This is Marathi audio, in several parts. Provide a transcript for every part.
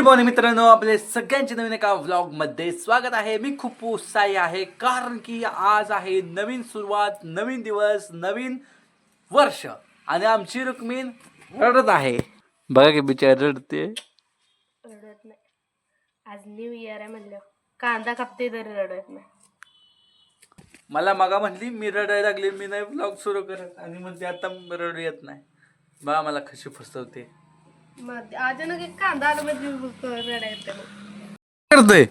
मॉर्निंग मित्रांनो, आपले सगळ्यांचे नवीन एका व्लॉग मध्ये स्वागत आहे। मी खूप उत्साही आहे कारण की आज आहे नवीन सुरुवात, नवीन दिवस, नवीन वर्ष आणि आमची रुक्मिण रडत आहे। बघा की बिचारी रडते। रडत नाही, आज न्यू इयर आहे म्हणलं कांदा कापते तरी रडत नाही। मला मगा म्हणली मी रडायला लागले, मी नाही व्लॉग सुरू करत आणि म्हणते आता रडू येत नाही। बा मला कशी फसवते। मग अचानक एक कांदा आला म्हणजे रडायचं करतोय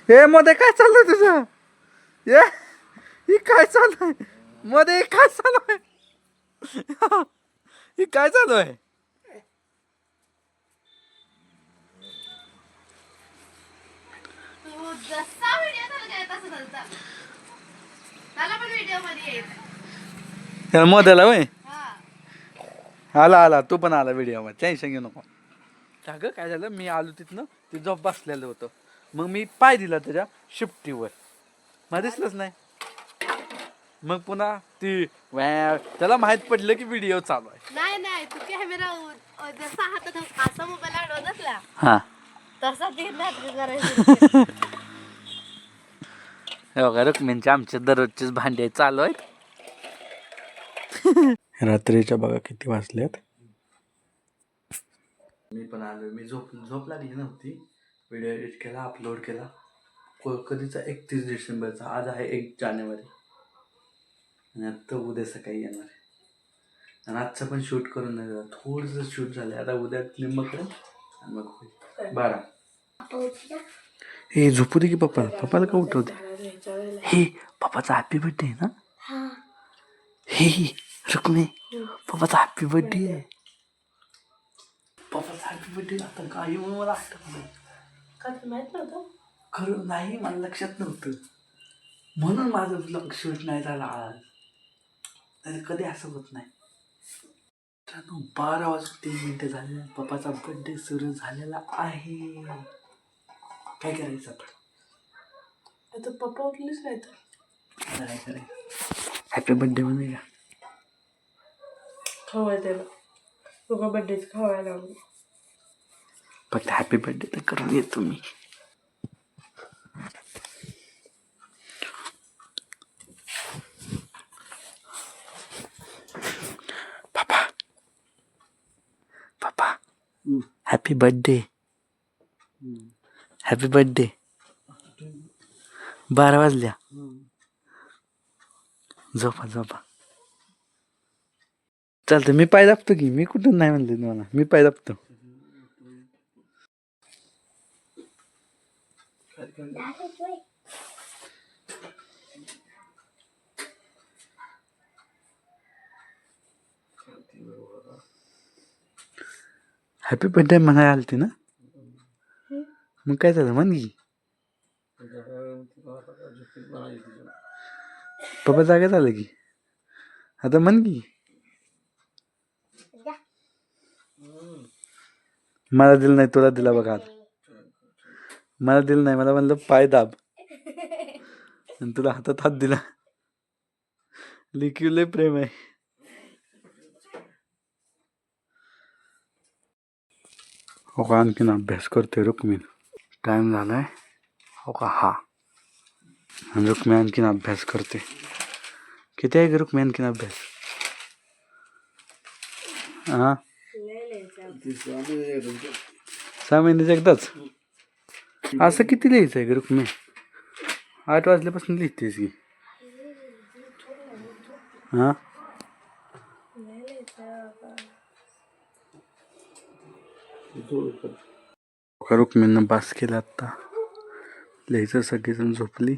हे मध्ये काय चाललंय तुझं? हे काय चालू आहे मध्ये? काय चालू आहे? हे काय चालू आहे? तू जसा व्हिडिओ चालू तसं चालता मला पण व्हिडिओ मध्ये यायचं त्याला मोद्याला वय हा आला आला, तू पण आला व्हिडिओ मध्ये, टेन्शन घेऊ नको। अगं काय झालं, मी आलो तिथनं ते झोप बसलेलं होतं, मग मी पाय दिला त्याच्या शिफ्टीवर, मला दिसलंच नाही। मग पुन्हा ती त्याला माहित पडलं की व्हिडिओ चालू आहे। नाही नाही, तू कॅमेरा जसा हातात असा मोबाईल अडवत असला हा तसा ते नाटक करायचं। बघा रुक्मिणच्या आमच्या दररोजचीच भांडे चालू आहेत। रात्रीच्या बघा किती वाजल्यात। मी पण आलो, मी झोप लागली नव्हती, व्हिडिओ एडिट केला, अपलोड केला। कधीचा 31 डिसेंबरचा, आज आहे 1 जानेवारी आणि आता उद्या सकाळी येणार आहे। आणि आजचं पण शूट करून नाही झालं, थोडंसं शूट झालं, आता उद्या निम्म करेन आणि मग होईल 12। हे झोपू दे की पप्पाला का उठवते? हे पप्पाचा हॅपी बर्थडे आहे ना? हे रुक्मी, पप्पाचा हॅपी बर्थडे आहे। पप्पाचा हॅपी बर्थडे आता काही म्हणून मला आठवलं का माहित नव्हतं? खरं नाही, मला लक्षात नव्हतं, म्हणून माझं ब्लॉग शूट नाही झाला आज, नाही कधी असं होत नाही। 12:03 झाले, पप्पाचा बर्थडे सुरू झालेला आहे। काय करायचं आता पप्पा उठलेच नाही तर काय करायचं? हॅपी बर्थडे म्हणे का? खवाय त्याला पप्पा बर्थडेच खवायला लागलो। फक्त हॅपी बर्थडे तर करून येतो मी। पापा पापा हॅपी बर्थडे, हॅपी बर्थडे। 12 वाजल्या, झोपा झोपा। चालतं, मी पाय दाबतो की, मी कुठून नाही म्हणले तुम्हाला, मी पाय दाबतो। हॅपी बर्थडे म्हणायला आलती ना, मग काय झालं म्हण की? पप्पा जागा झालं की, आता म्हण की? मला दिलं नाही, तुला दिला बघा आता। मला दिलं नाही, मला म्हणलं पाय दाब आणि तुला हातात हात दिला। लिखिवले प्रेम आहे। हो का, आणखीन अभ्यास करतोय रुक्मिण, टाइम झालाय हो का? हा, रुक्मिण आणखीन अभ्यास करते। किती आहे रुक्मिण आणखीन अभ्यास? हा, 6 महिन्याचं एकदाच? असं किती लिहायचं आहे रुक्मिण? 8 वाजल्यापासून लिहितेस की? हा, रुक्मिणीनं बास केलं, आता लिहायचं, सगळेजण झोपली।